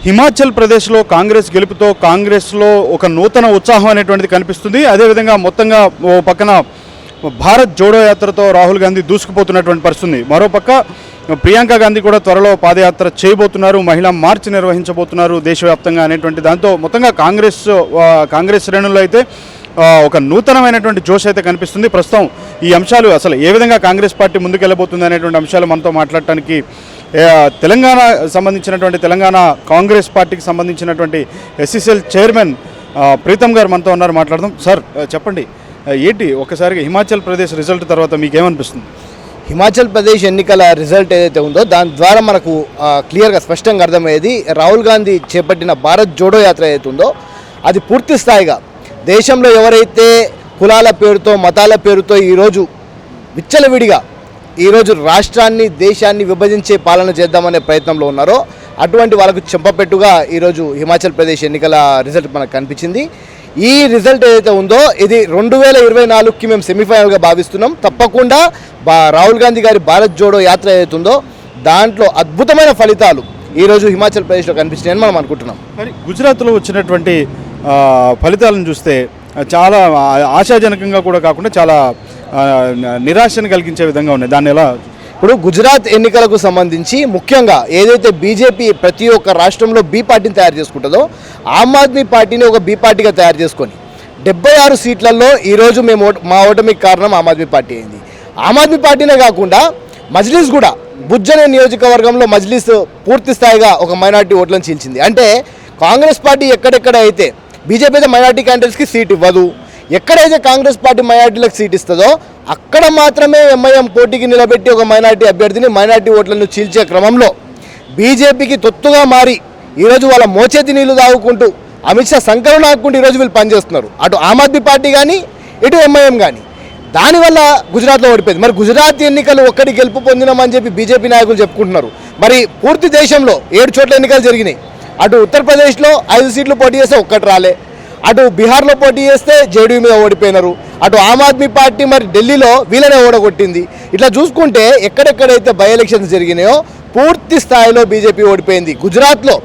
హిమాచల్ ప్రదేశ్లో కాంగ్రెస్ గెలుపుతో కాంగ్రెస్లో ఒక నూతన ఉత్సాహం అనేటువంటిది కనిపిస్తుంది. అదేవిధంగా మొత్తంగా ఓ పక్కన భారత్ జోడో యాత్రతో రాహుల్ గాంధీ దూసుకుపోతున్నటువంటి పరిస్థితి. మరోపక్క ప్రియాంక గాంధీ కూడా త్వరలో పాదయాత్ర చేయబోతున్నారు, మహిళా మార్చ్ నిర్వహించబోతున్నారు దేశవ్యాప్తంగా అనేటువంటి దాంతో మొత్తంగా కాంగ్రెస్ శ్రేణుల్లో అయితే ఒక నూతనమైనటువంటి జోష్ అయితే కనిపిస్తుంది. ప్రస్తుతం ఈ అంశాలు అసలు ఏ విధంగా కాంగ్రెస్ పార్టీ ముందుకెళ్ళబోతుంది అనేటువంటి అంశాలు మనతో మాట్లాడటానికి తెలంగాణ సంబంధించినటువంటి తెలంగాణ కాంగ్రెస్ పార్టీకి సంబంధించినటువంటి ఎస్సీసీఎల్ చైర్మన్ ప్రీతం గారు మనతో ఉన్నారు. మాట్లాడదాం. సార్ చెప్పండి, ఏంటి ఒక్కసారిగా హిమాచల్ ప్రదేశ్ రిజల్ట్ తర్వాత మీకేమనిపిస్తుంది? హిమాచల్ ప్రదేశ్ ఎన్నికల రిజల్ట్ ఏదైతే ఉందో దాని ద్వారా మనకు క్లియర్గా స్పష్టంగా అర్థమయ్యేది, రాహుల్ గాంధీ చేపట్టిన భారత్ జోడో యాత్ర ఏదైతే ఉందో అది పూర్తి స్థాయిగా దేశంలో ఎవరైతే కులాల పేరుతో మతాల పేరుతో ఈరోజు విచ్చలవిడిగా ఈరోజు రాష్ట్రాన్ని దేశాన్ని విభజించే పాలన చేద్దామనే ప్రయత్నంలో ఉన్నారో అటువంటి వాళ్ళకు చెంపపెట్టుగా ఈరోజు హిమాచల్ ప్రదేశ్ ఎన్నికల రిజల్ట్ మనకు కనిపించింది. ఈ రిజల్ట్ ఏదైతే ఉందో ఇది 2024కి మేము సెమీఫైనల్గా భావిస్తున్నాం. తప్పకుండా రాహుల్ గాంధీ గారి భారత్ జోడో యాత్ర ఏదైతే ఉందో దాంట్లో అద్భుతమైన ఫలితాలు ఈరోజు హిమాచల్ ప్రదేశ్లో కనిపిస్తున్నాయని మనం అనుకుంటున్నాం. మరి గుజరాత్లో వచ్చినటువంటి ఫలితాలను చూస్తే చాలా ఆశాజనకంగా కూడా కాకుండా చాలా నిరాశను కలిగించే విధంగా ఉన్నాయి. దాన్ని ఎలా ఇప్పుడు గుజరాత్ ఎన్నికలకు సంబంధించి ముఖ్యంగా ఏదైతే బీజేపీ ప్రతి ఒక్క రాష్ట్రంలో బీ పార్టీని తయారు చేసుకుంటుందో ఆమ్ ఆద్మీ పార్టీని ఒక బీ పార్టీగా తయారు చేసుకొని 76 సీట్లలో ఈరోజు మా ఓటమికి కారణం ఆమ్ ఆద్మీ పార్టీ అయింది. ఆమ్ ఆద్మీ పార్టీనే కాకుండా మజ్లిస్ కూడా బుజ్జనే నియోజకవర్గంలో మజ్లిస్ పూర్తి స్థాయిగా ఒక మైనార్టీ ఓట్లను చీల్చింది. అంటే కాంగ్రెస్ పార్టీ ఎక్కడెక్కడ అయితే బీజేపీ అయితే మైనార్టీ క్యాండిడేట్స్కి సీట్ ఇవ్వదు, ఎక్కడైతే కాంగ్రెస్ పార్టీ మైనార్టీలకు సీట్ ఇస్తుందో అక్కడ మాత్రమే ఎంఐఎం పోటీకి నిలబెట్టి ఒక మైనార్టీ అభ్యర్థిని మైనార్టీ ఓట్లను చీల్చే క్రమంలో బీజేపీకి తొత్తుగా మారి ఈరోజు వాళ్ళ మోచేతి నీళ్లు తాగుకుంటూ అమిత్ షా సంకలనం ఆడుకుంటూ ఈరోజు వీళ్ళు పనిచేస్తున్నారు. అటు ఆమ్ ఆద్మీ పార్టీ కానీ ఇటు ఎంఐఎం కానీ. దానివల్ల గుజరాత్లో ఓడిపోయింది. మరి గుజరాత్ ఎన్నికలు ఒక్కటి గెలుపు పొందినామని చెప్పి బీజేపీ నాయకులు చెప్పుకుంటున్నారు. మరి పూర్తి దేశంలో 7 చోట్ల ఎన్నికలు జరిగినాయి. అటు ఉత్తరప్రదేశ్లో 5 సీట్లు పోటీ చేస్తే ఒక్కటి రాలే, అటు బీహార్లో పోటీ చేస్తే జేడీయూ మీద ఓడిపోయినారు, అటు ఆమ్ ఆద్మీ పార్టీ మరి ఢిల్లీలో వీళ్ళనే ఓడగొట్టింది. ఇట్లా చూసుకుంటే ఎక్కడెక్కడైతే బై ఎలక్షన్స్ జరిగినాయో పూర్తి స్థాయిలో బీజేపీ ఓడిపోయింది. గుజరాత్లో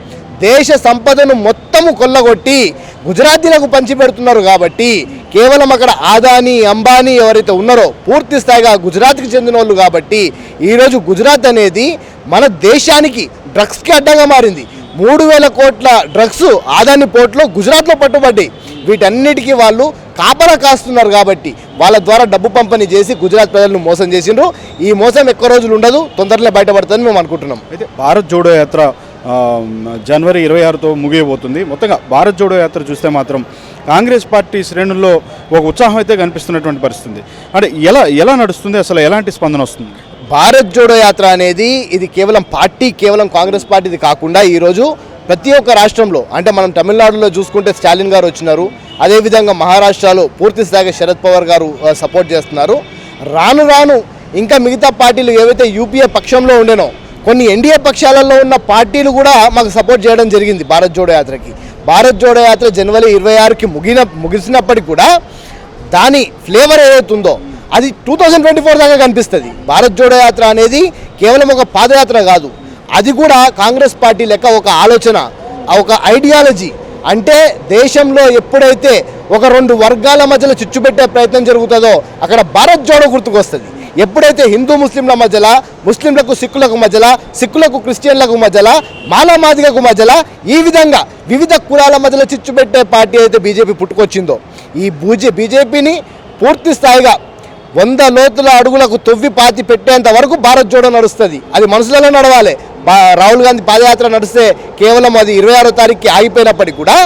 దేశ సంపదను మొత్తము కొల్లగొట్టి గుజరాతీలకు పంచిపెడుతున్నారు కాబట్టి కేవలం అక్కడ ఆదానీ అంబానీ ఎవరైతే ఉన్నారో పూర్తి స్థాయిగా గుజరాత్కి చెందిన వాళ్ళు కాబట్టి ఈరోజు గుజరాత్ అనేది మన దేశానికి డ్రగ్స్కి అడ్డంగా మారింది. 3000 కోట్ల డ్రగ్స్ ఆదాని పోర్ట్లో గుజరాత్లో పట్టుబడ్డాయి. వీటన్నిటికీ వాళ్ళు కాపలా కాస్తున్నారు కాబట్టి వాళ్ళ ద్వారా డబ్బు పంపిణీ చేసి గుజరాత్ ప్రజలను మోసం చేసిండ్రు. ఈ మోసం ఎక్కువ రోజులు ఉండదు, తొందరలో బయటపడుతుందని మేము అనుకుంటున్నాం. అయితే భారత్ జోడో యాత్ర జనవరి 26తో ముగియబోతుంది. మొత్తంగా భారత్ జోడో యాత్ర చూస్తే మాత్రం కాంగ్రెస్ పార్టీ శ్రేణుల్లో ఒక ఉత్సాహం అయితే కనిపిస్తున్నటువంటి పరిస్థితి. అంటే ఎలా నడుస్తుంది, అసలు ఎలాంటి స్పందన వస్తుంది? భారత్ జోడో యాత్ర అనేది ఇది కేవలం కాంగ్రెస్ పార్టీది కాకుండా ఈరోజు ప్రతి ఒక్క రాష్ట్రంలో, అంటే మనం తమిళనాడులో చూసుకుంటే స్టాలిన్ గారు వచ్చినారు, అదేవిధంగా మహారాష్ట్రలో పూర్తి స్థాయిగా శరద్ పవార్ గారు సపోర్ట్ చేస్తున్నారు. రాను రాను ఇంకా మిగతా పార్టీలు ఏవైతే యూపీఏ పక్షంలో ఉండేనో కొన్ని ఎన్డీఏ పక్షాలలో ఉన్న పార్టీలు కూడా మాకు సపోర్ట్ చేయడం జరిగింది భారత్ జోడో యాత్రకి. భారత్ జోడో యాత్ర జనవరి 26కి ముగిసినప్పటికీ కూడా దాని ఫ్లేవర్ ఏదైతుందో అది 2024 దాకా కనిపిస్తుంది. భారత్ జోడో యాత్ర అనేది కేవలం ఒక పాదయాత్ర కాదు, అది కూడా కాంగ్రెస్ పార్టీ లెక్క ఒక ఆలోచన, ఒక ఐడియాలజీ. అంటే దేశంలో ఎప్పుడైతే ఒక 2 వర్గాల మధ్యలో చిచ్చుపెట్టే ప్రయత్నం జరుగుతుందో అక్కడ భారత్ జోడో గుర్తుకొస్తుంది. ఎప్పుడైతే హిందూ ముస్లింల మధ్యలో, ముస్లింలకు సిక్కులకు మధ్యలో, సిక్కులకు క్రిస్టియన్లకు మధ్యలో, మాలామాదిగకు మధ్యలో ఈ విధంగా వివిధ కులాల మధ్యలో చిచ్చుపెట్టే పార్టీ అయితే బీజేపీ పుట్టుకొచ్చిందో ఈ బీజేపీని పూర్తి స్థాయిగా 100 లోతుల అడుగులకు తొవ్వి పాతి పెట్టేంత వరకు భారత్ జోడో నడుస్తుంది. అది మనసులలో నడవాలి. రాహుల్ గాంధీ పాదయాత్ర నడిస్తే కేవలం అది 26వ తారీఖుకి ఆగిపోయినప్పటికీ కూడా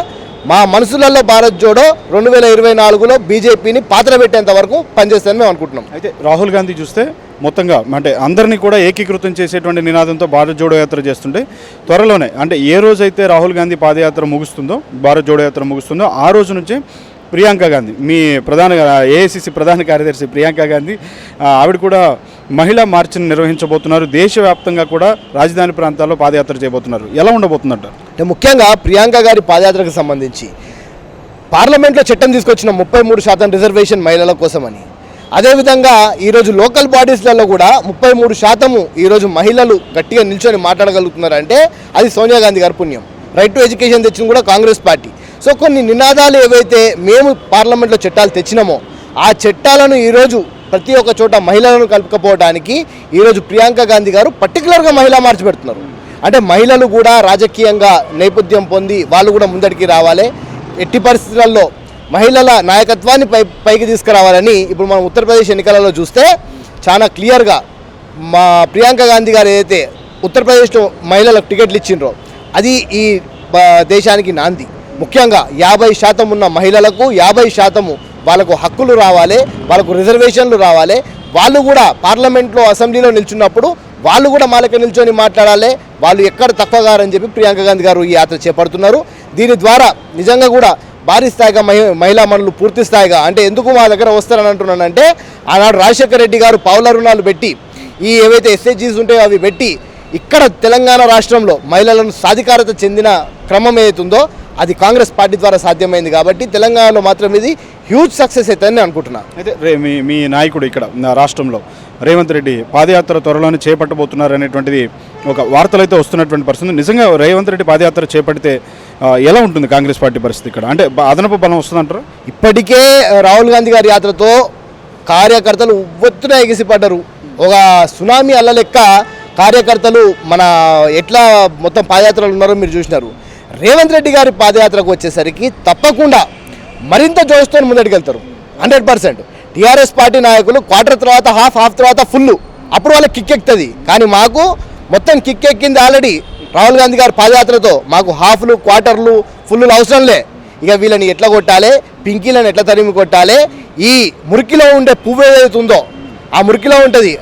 మా మనసులలో భారత్ జోడో 2024లో బీజేపీని పాత్ర పెట్టేంత వరకు పనిచేస్తారని మేము అనుకుంటున్నాం. అయితే రాహుల్ గాంధీ చూస్తే మొత్తంగా అంటే అందరినీ కూడా ఏకీకృతం చేసేటువంటి నినాదంతో భారత్ జోడో యాత్ర చేస్తుంటే త్వరలోనే అంటే ఏ రోజైతే రాహుల్ గాంధీ పాదయాత్ర ముగుస్తుందో, భారత్ జోడో యాత్ర ముగుస్తుందో ఆ రోజు నుంచే ప్రియాంక గాంధీ, మీ ఏఐసిసి ప్రధాన కార్యదర్శి ప్రియాంక గాంధీ, ఆవిడ కూడా మహిళా మార్చిని నిర్వహించబోతున్నారు. దేశవ్యాప్తంగా కూడా రాజధాని ప్రాంతాల్లో పాదయాత్ర చేయబోతున్నారు. ఎలా ఉండబోతుందంట? అంటే ముఖ్యంగా ప్రియాంక గారి పాదయాత్రకు సంబంధించి పార్లమెంట్లో చట్టం తీసుకొచ్చిన 33% రిజర్వేషన్ మహిళల కోసమని, అదేవిధంగా ఈరోజు లోకల్ బాడీస్లలో కూడా 33% ఈరోజు మహిళలు గట్టిగా నిల్చొని మాట్లాడగలుగుతున్నారంటే అది సోనియా గాంధీ గారి పుణ్యం. రైట్ టు ఎడ్యుకేషన్ తెచ్చింది కూడా కాంగ్రెస్ పార్టీ. సో కొన్ని నినాదాలు ఏవైతే మేము పార్లమెంట్లో చట్టాలు తెచ్చినామో ఆ చట్టాలను ఈరోజు ప్రతి ఒక్క చోట మహిళలను కలుపుకపోవడానికి ఈరోజు ప్రియాంక గాంధీ గారు పర్టికులర్గా మహిళా మార్చ్ పెడుతున్నారు. అంటే మహిళలు కూడా రాజకీయంగా నేపథ్యం పొంది వాళ్ళు కూడా ముందడికి రావాలి, ఎట్టి పరిస్థితులలో మహిళల నాయకత్వాన్ని పైకి తీసుకురావాలని ఇప్పుడు మనం ఉత్తరప్రదేశ్ ఎన్నికలలో చూస్తే చాలా క్లియర్గా మా ప్రియాంక గాంధీ గారు ఏదైతే ఉత్తరప్రదేశ్లో మహిళలకు టికెట్లు ఇచ్చిండ్రో అది ఈ దేశానికి నాంది. ముఖ్యంగా 50% ఉన్న మహిళలకు 50% వాళ్ళకు హక్కులు రావాలి, వాళ్ళకు రిజర్వేషన్లు రావాలి. వాళ్ళు కూడా పార్లమెంట్లో అసెంబ్లీలో నిల్చున్నప్పుడు వాళ్ళు కూడా మాలకి నిల్చొని మాట్లాడాలి, వాళ్ళు ఎక్కడ తక్కువగారని చెప్పి ప్రియాంక గాంధీ గారు ఈ యాత్ర చేపడుతున్నారు. దీని ద్వారా నిజంగా కూడా భారీ స్థాయిగా మహిళా మనులు పూర్తి స్థాయిగా అంటే ఎందుకు మా దగ్గర వస్తారని అంటున్నానంటే ఆనాడు రాజశేఖర రెడ్డి గారు పావుల రుణాలు పెట్టి ఈ ఏవైతే ఎస్హెచ్జీస్ ఉంటాయో అవి పెట్టి ఇక్కడ తెలంగాణ రాష్ట్రంలో మహిళలను సాధికారత చెందిన క్రమం ఏదైతుందో అది కాంగ్రెస్ పార్టీ ద్వారా సాధ్యమైంది. కాబట్టి తెలంగాణలో మాత్రం ఇది హ్యూజ్ సక్సెస్ అవుతుందని అనుకుంటున్నాను. అయితే మీ నాయకుడు ఇక్కడ రాష్ట్రంలో రేవంత్ రెడ్డి పాదయాత్ర త్వరలోనే చేపట్టబోతున్నారు అనేటువంటిది ఒక వార్తలు అయితే వస్తున్నటువంటి పరిస్థితి. నిజంగా రేవంత్ రెడ్డి పాదయాత్ర చేపడితే ఎలా ఉంటుంది కాంగ్రెస్ పార్టీ పరిస్థితి ఇక్కడ? అంటే అదనపు బలం వస్తుందంటారు? ఇప్పటికే రాహుల్ గాంధీ గారి యాత్రతో కార్యకర్తలు ఉవ్వెత్తున ఎగిసిపడ్డారు. ఒక సునామీ అల్ల లెక్క కార్యకర్తలు మన ఎట్లా మొత్తం పాదయాత్రలు ఉన్నారో మీరు చూసినారు. రేవంత్ రెడ్డి గారి పాదయాత్రకు వచ్చేసరికి తప్పకుండా మరింత జోష్తో ముందటికి వెళ్తారు 100%. టీఆర్ఎస్ పార్టీ నాయకులు క్వార్టర్ తర్వాత హాఫ్ తర్వాత ఫుల్, అప్పుడు వాళ్ళకి కిక్ ఎక్కుతుంది. కానీ మాకు మొత్తం కిక్ ఎక్కింది ఆల్రెడీ రాహుల్ గాంధీ గారి పాదయాత్రతో. మాకు హాఫ్లు క్వార్టర్లు ఫుల్లు అవసరంలే. ఇక వీళ్ళని ఎట్లా కొట్టాలి, పింకీలను ఎట్లా తరిమి కొట్టాలి, ఈ మురికిలో ఉండే పువ్వు ఏదైతే ఉందో ఆ మురికిలో ఉంటుంది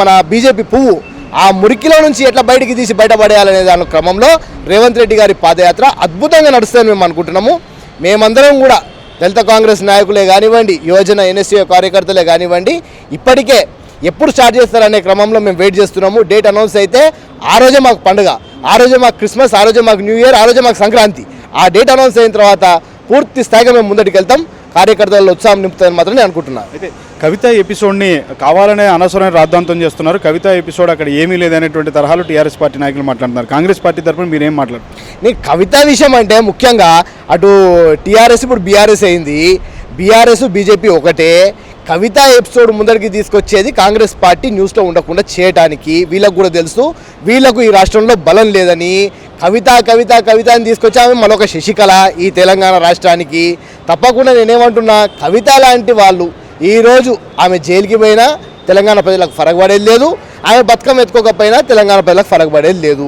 మన బీజేపీ పువ్వు, ఆ మురికిలో నుంచి ఎట్లా బయటికి తీసి బయటపడేయాలనే దాని క్రమంలో రేవంత్ రెడ్డి గారి పాదయాత్ర అద్భుతంగా నడుస్తుందని మేము అనుకుంటున్నాము. మేమందరం కూడా దళిత కాంగ్రెస్ నాయకులే కానివ్వండి, యువజన ఎన్ఎస్యూ కార్యకర్తలే కానివ్వండి, ఇప్పటికే ఎప్పుడు స్టార్ట్ చేస్తారనే క్రమంలో మేము వెయిట్ చేస్తున్నాము. డేట్ అనౌన్స్ అయితే ఆ రోజే మాకు పండుగ, ఆ రోజే మాకు క్రిస్మస్, ఆ రోజే మాకు న్యూ ఇయర్, ఆ రోజే మాకు సంక్రాంతి. ఆ డేట్ అనౌన్స్ అయిన తర్వాత పూర్తి స్థాయిగా మేము ముందటికి వెళ్తాం. కార్యకర్తల్లో ఉత్సాహం నింపుతుందని మాత్రం నేను అనుకుంటున్నాను. అయితే కవిత ఎపిసోడ్ని కావాలనే అనవసరమైన రాద్ధాంతం చేస్తున్నారు. కవిత ఎపిసోడ్ అక్కడ ఏమీ లేదనేటువంటి తరహాలో టీఆర్ఎస్ పార్టీ నాయకులు మాట్లాడుతున్నారు. కాంగ్రెస్ పార్టీ తరఫున మీరేం మాట్లాడుతున్నారు? నేను కవిత విషయం అంటే ముఖ్యంగా అటు టీఆర్ఎస్ ఇప్పుడు బీఆర్ఎస్ అయింది, బీఆర్ఎస్ బీజేపీ ఒకటే. కవిత ఎపిసోడ్ ముందరికి తీసుకొచ్చేది కాంగ్రెస్ పార్టీ న్యూస్లో ఉండకుండా చేయడానికి. వీళ్ళకు కూడా తెలుసు వీళ్ళకు ఈ రాష్ట్రంలో బలం లేదని. కవిత అని తీసుకొచ్చి ఆమె మరొక శశికళ ఈ తెలంగాణ రాష్ట్రానికి. తప్పకుండా నేనేమంటున్నా, కవిత లాంటి వాళ్ళు ఈరోజు ఆమె జైలుకి పోయినా తెలంగాణ ప్రజలకు ఫరక్ పడేది లేదు, ఆమె బతుకమ్మ ఎత్తుకోకపోయినా తెలంగాణ ప్రజలకు ఫరక్ పడేది లేదు.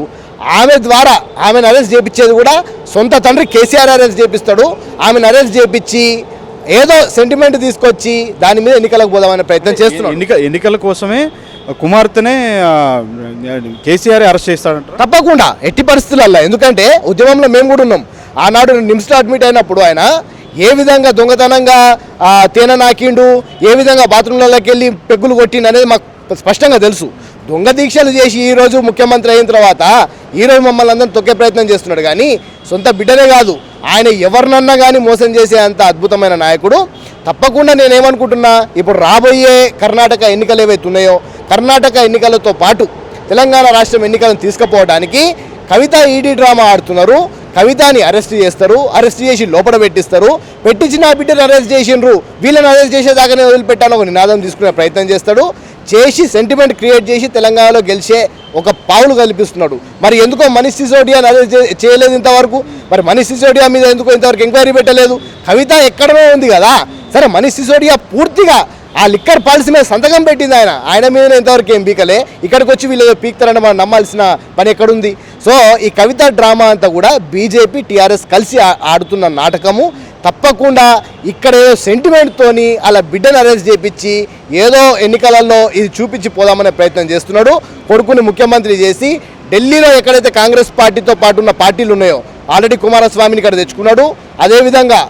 ఆమె ద్వారా ఆమెను అరెస్ట్ చేయించేది కూడా సొంత తండ్రి కేసీఆర్ అరెస్ట్ చేపిస్తాడు. ఆమెను అరెస్ట్ చేయించి ఏదో సెంటిమెంట్ తీసుకొచ్చి దాని మీద ఎన్నికలకు పోదామనే ప్రయత్నం చేస్తున్నాం. ఎన్నికల కోసమే కుమార్తెనే కేసీఆర్ అరెస్ట్ చేస్తాడంట. తప్పకుండా ఎట్టి పరిస్థితులలో, ఎందుకంటే ఉద్యమంలో మేము కూడా ఉన్నాం. ఆనాడు నిమ్స్లో అడ్మిట్ అయినప్పుడు ఆయన ఏ విధంగా దొంగతనంగా తేనె నాకిండు, ఏ విధంగా బాత్రూంలలోకి వెళ్ళి పెగ్గులు కొట్టిండు అనేది మాకు స్పష్టంగా తెలుసు. దొంగ దీక్షలు చేసి ఈరోజు ముఖ్యమంత్రి అయిన తర్వాత ఈరోజు మమ్మల్ని అందరం తొక్కే ప్రయత్నం చేస్తున్నాడు. కానీ సొంత బిడ్డనే కాదు, ఆయన ఎవరినన్నా కానీ మోసం చేసే అంత అద్భుతమైన నాయకుడు. తప్పకుండా నేనేమనుకుంటున్నా, ఇప్పుడు రాబోయే కర్ణాటక ఎన్నికలు ఏవైతే ఉన్నాయో కర్ణాటక ఎన్నికలతో పాటు తెలంగాణ రాష్ట్రం ఎన్నికలను తీసుకుపోవడానికి కవిత ఈడీ డ్రామా ఆడుతున్నారు. కవితని అరెస్ట్ చేస్తారు, అరెస్ట్ చేసి లోపల పెట్టిస్తారు, పెట్టించిన బిడ్డను అరెస్ట్ చేసిండ్రు, వీళ్ళని అరెస్ట్ చేసేదాకానే వదిలిపెట్టాలని ఒక నినాదం తీసుకునే ప్రయత్నం చేస్తాడు. చేసి సెంటిమెంట్ క్రియేట్ చేసి తెలంగాణలో గెలిచే ఒక పావులు కల్పిస్తున్నాడు. మరి ఎందుకో మనీష్ సిసోడియాని అరెస్ట్ చేయలేదు ఇంతవరకు, మరి మనీష్ సిసోడియా మీద ఎందుకో ఇంతవరకు ఎంక్వైరీ పెట్టలేదు. కవిత ఎక్కడో ఉంది కదా, సరే మనీష్ సిసోడియా పూర్తిగా ఆ లిక్కర్ పాలసీ మీద సంతకం పెట్టింది ఆయన మీద ఎంతవరకు ఏం పీకలే. ఇక్కడికి వచ్చి వీళ్ళు పీక్తారని మనం నమ్మాల్సిన పని ఎక్కడుంది? సో ఈ కవిత డ్రామా అంతా కూడా బీజేపీ టీఆర్ఎస్ కలిసి ఆడుతున్న నాటకము. తప్పకుండా ఇక్కడ ఏదో సెంటిమెంట్తోని అలా బిడ్డను అరెస్ట్ చేయించి ఏదో ఎన్నికలలో ఇది చూపించి పోదామనే ప్రయత్నం చేస్తున్నాడు. కొడుకుని ముఖ్యమంత్రి చేసి ఢిల్లీలో ఎక్కడైతే కాంగ్రెస్ పార్టీతో పాటు ఉన్న పార్టీలు ఉన్నాయో ఆల్రెడీ కుమారస్వామిని ఇక్కడ తెచ్చుకున్నాడు. అదేవిధంగా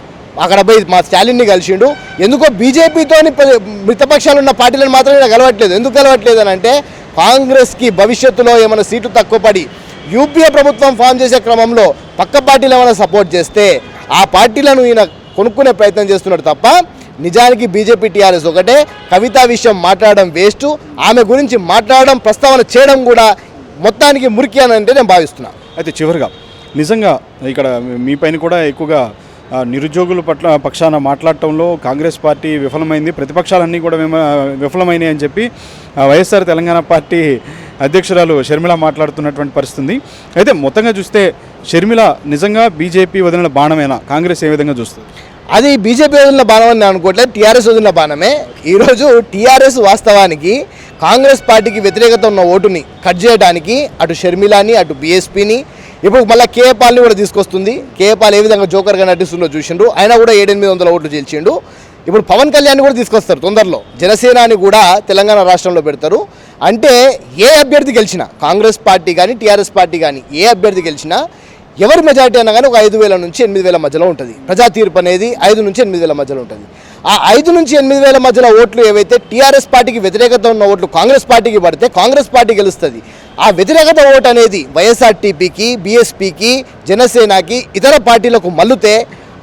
అక్కడ పోయి మా స్టాలిన్ని కలిసిండు. ఎందుకో బీజేపీతో మిత్రపక్షాలు ఉన్న పార్టీలను మాత్రమే కలవట్లేదు. ఎందుకు కలవట్లేదు అని అంటే కాంగ్రెస్కి భవిష్యత్తులో ఏమైనా సీట్లు తక్కువ పడి యూపీఏ ప్రభుత్వం ఫామ్ చేసే క్రమంలో పక్క పార్టీలు ఏమైనా సపోర్ట్ చేస్తే ఆ పార్టీలను ఈయన కొనుక్కునే ప్రయత్నం చేస్తున్నాడు తప్ప నిజానికి బీజేపీ టీఆర్ఎస్ ఒకటే. కవిత విషయం మాట్లాడడం వేస్ట్, ఆమె గురించి మాట్లాడడం ప్రస్తావన చేయడం కూడా మొత్తానికి మురికి అని అంటే నేను భావిస్తున్నాను. అయితే చివరిగా నిజంగా ఇక్కడ మీ పైన కూడా ఎక్కువగా నిరుద్యోగుల పక్షాన మాట్లాడటంలో కాంగ్రెస్ పార్టీ విఫలమైంది, ప్రతిపక్షాలన్నీ కూడా విఫలమైనాయి అని చెప్పి వైఎస్ఆర్ తెలంగాణ పార్టీ అధ్యక్షురాలు షర్మిల మాట్లాడుతున్నటువంటి పరిస్థితి. అయితే మొత్తంగా చూస్తే షర్మిల నిజంగా బీజేపీ వదిలిన బాణమేనా? కాంగ్రెస్ ఏ విధంగా చూస్తుంది? అది బీజేపీ వదిలిన బాణం అని నేను అనుకోవట్లేదు, టీఆర్ఎస్ వదిలిన బాణమే. ఈరోజు టీఆర్ఎస్ వాస్తవానికి కాంగ్రెస్ పార్టీకి వ్యతిరేకత ఉన్న ఓటుని కట్ చేయడానికి అటు షర్మిలాని అటు బీఎస్పీని ఇప్పుడు మళ్ళీ కేఏపాల్ని కూడా తీసుకొస్తుంది. కేఏపాల్ ఏ విధంగా జోకర్గా నటిస్తుందో చూసిండ్రు, ఆయన కూడా 700-800 ఓట్లు గెలిచిండు. ఇప్పుడు పవన్ కళ్యాణ్ కూడా తీసుకొస్తారు తొందరలో, జనసేనాని కూడా తెలంగాణ రాష్ట్రంలో పెడతారు. అంటే ఏ అభ్యర్థి గెలిచినా, కాంగ్రెస్ పార్టీ కానీ టీఆర్ఎస్ పార్టీ కానీ ఏ అభ్యర్థి గెలిచినా ఎవరి మెజారిటీ అయినా కానీ ఒక 5,000 నుంచి 8,000 మధ్యలో ఉంటుంది. ప్రజా తీర్పు అనేది 5 నుంచి 8,000 మధ్యలో ఉంటుంది. ఆ 5 నుంచి 8,000 మధ్యలో ఓట్లు ఏవైతే టీఆర్ఎస్ పార్టీకి వ్యతిరేకత ఉన్న ఓట్లు కాంగ్రెస్ పార్టీకి పడితే కాంగ్రెస్ పార్టీ గెలుస్తుంది. ఆ వ్యతిరేకత ఓటు అనేది వైఎస్ఆర్టీపీకి, బీఎస్పీకి, జనసేనకి, ఇతర పార్టీలకు మల్లుతే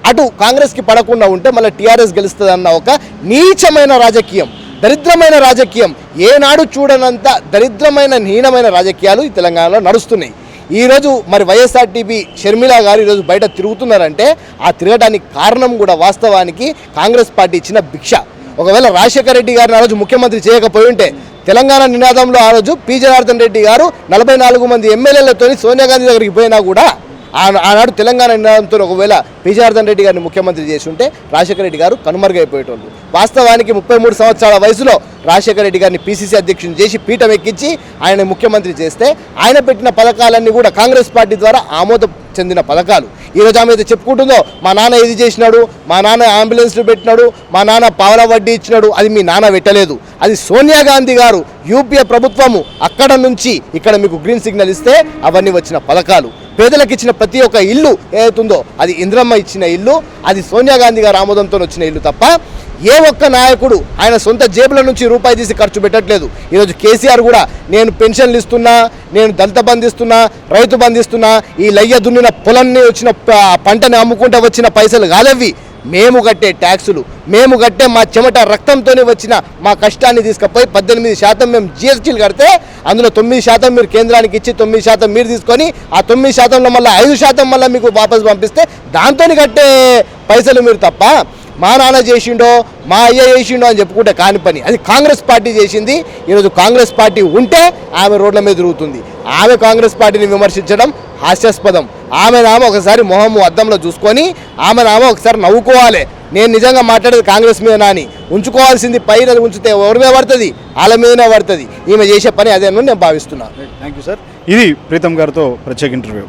అటు కాంగ్రెస్కి పడకుండా ఉంటే మళ్ళీ టీఆర్ఎస్ గెలుస్తుంది అన్న ఒక నీచమైన రాజకీయం, దరిద్రమైన రాజకీయం, ఏనాడు చూడనంత దరిద్రమైన హీనమైన రాజకీయాలు ఈ తెలంగాణలో నడుస్తున్నాయి. ఈరోజు మరి వైఎస్ఆర్టీపీ షర్మిల గారు ఈరోజు బయట తిరుగుతున్నారంటే ఆ తిరగడానికి కారణం కూడా వాస్తవానికి కాంగ్రెస్ పార్టీ ఇచ్చిన భిక్ష. ఒకవేళ రాజశేఖర రెడ్డి గారిని ఆ రోజు ముఖ్యమంత్రి చేయకపోయి ఉంటే తెలంగాణ నినాదంలో ఆ రోజు పి జనార్దన్ రెడ్డి గారు 44 మంది ఎమ్మెల్యేలతో సోనియా గాంధీ దగ్గరికి పోయినా కూడా ఆనాడు తెలంగాణ నినాదంతో ఒకవేళ పి జనార్దన్ రెడ్డి గారిని ముఖ్యమంత్రి చేసి ఉంటే రాజశేఖర రెడ్డి గారు కనుమరుగైపోయేటోళ్ళు. వాస్తవానికి 33 సంవత్సరాల వయసులో రాజశేఖర రెడ్డి గారిని పీసీసీ అధ్యక్షుని చేసి పీఠం ఎక్కించి ఆయన ముఖ్యమంత్రి చేస్తే ఆయన పెట్టిన పథకాలన్నీ కూడా కాంగ్రెస్ పార్టీ ద్వారా ఆమోదం చెందిన పథకాలు. ఈరోజు ఆమె అయితే చెప్పుకుంటుందో మా నాన్న ఇది చేసినాడు, మా నాన్న అంబులెన్స్లు పెట్టినాడు, మా నాన్న పావలా వడ్డీ ఇచ్చినాడు, అది మీ నాన్న పెట్టలేదు, అది సోనియా గాంధీ గారు యూపీఏ ప్రభుత్వము అక్కడ నుంచి ఇక్కడ మీకు గ్రీన్ సిగ్నల్ ఇస్తే అవన్నీ వచ్చిన పథకాలు. పేదలకు ఇచ్చిన ప్రతి ఒక్క ఇల్లు ఏదైతుందో అది ఇంద్రమ్మ ఇచ్చిన ఇల్లు, అది సోనియా గాంధీ గారు ఆమోదంతో వచ్చిన ఇల్లు తప్ప ఏ ఒక్క నాయకుడు ఆయన సొంత జేబుల నుంచి రూపాయి తీసి ఖర్చు పెట్టట్లేదు. ఈరోజు కేసీఆర్ కూడా నేను పెన్షన్లు ఇస్తున్నా, నేను దళిత బంధిస్తున్నా, రైతు బంధిస్తున్నా, ఈ లయ్య దున్నిన పొలాన్ని వచ్చిన పంటని అమ్ముకుంటూ వచ్చిన పైసలు కాదవి, మేము కట్టే ట్యాక్సులు, మేము కట్టే మా చెమట రక్తంతోనే వచ్చిన మా కష్టాన్ని తీసుకుపోయి 18% మేము జిఎస్టీలు కడితే అందులో 9% మీరు కేంద్రానికి ఇచ్చి 9% మీరు తీసుకొని ఆ 9%లో మళ్ళీ 5% మళ్ళీ మీకు వాపసు పంపిస్తే దాంతో కట్టే పైసలు మీరు తప్ప మా నాన్న చేసిండో మా అయ్య చేసిండో అని చెప్పుకుంటే కాని పని. అది కాంగ్రెస్ పార్టీ చేసింది. ఈరోజు కాంగ్రెస్ పార్టీ ఉంటే ఆమె రోడ్ల మీద తిరుగుతుంది. ఆమె కాంగ్రెస్ పార్టీని విమర్శించడం హాస్యాస్పదం. ఆమె నామ ఒకసారి మొహము అద్దంలో చూసుకొని ఆమె నామ ఒకసారి నవ్వుకోవాలి. నేను నిజంగా మాట్లాడేది కాంగ్రెస్ మీద నాని ఉంచుకోవాల్సింది పైన ఉంచితే ఎవరి మీద పడుతుంది, వాళ్ళ మీదనే పడుతుంది. ఈమె చేసే పని అదే అని నేను భావిస్తున్నాను. Thank you sir. ఇది ప్రీతం గారితో ప్రత్యేక ఇంటర్వ్యూ.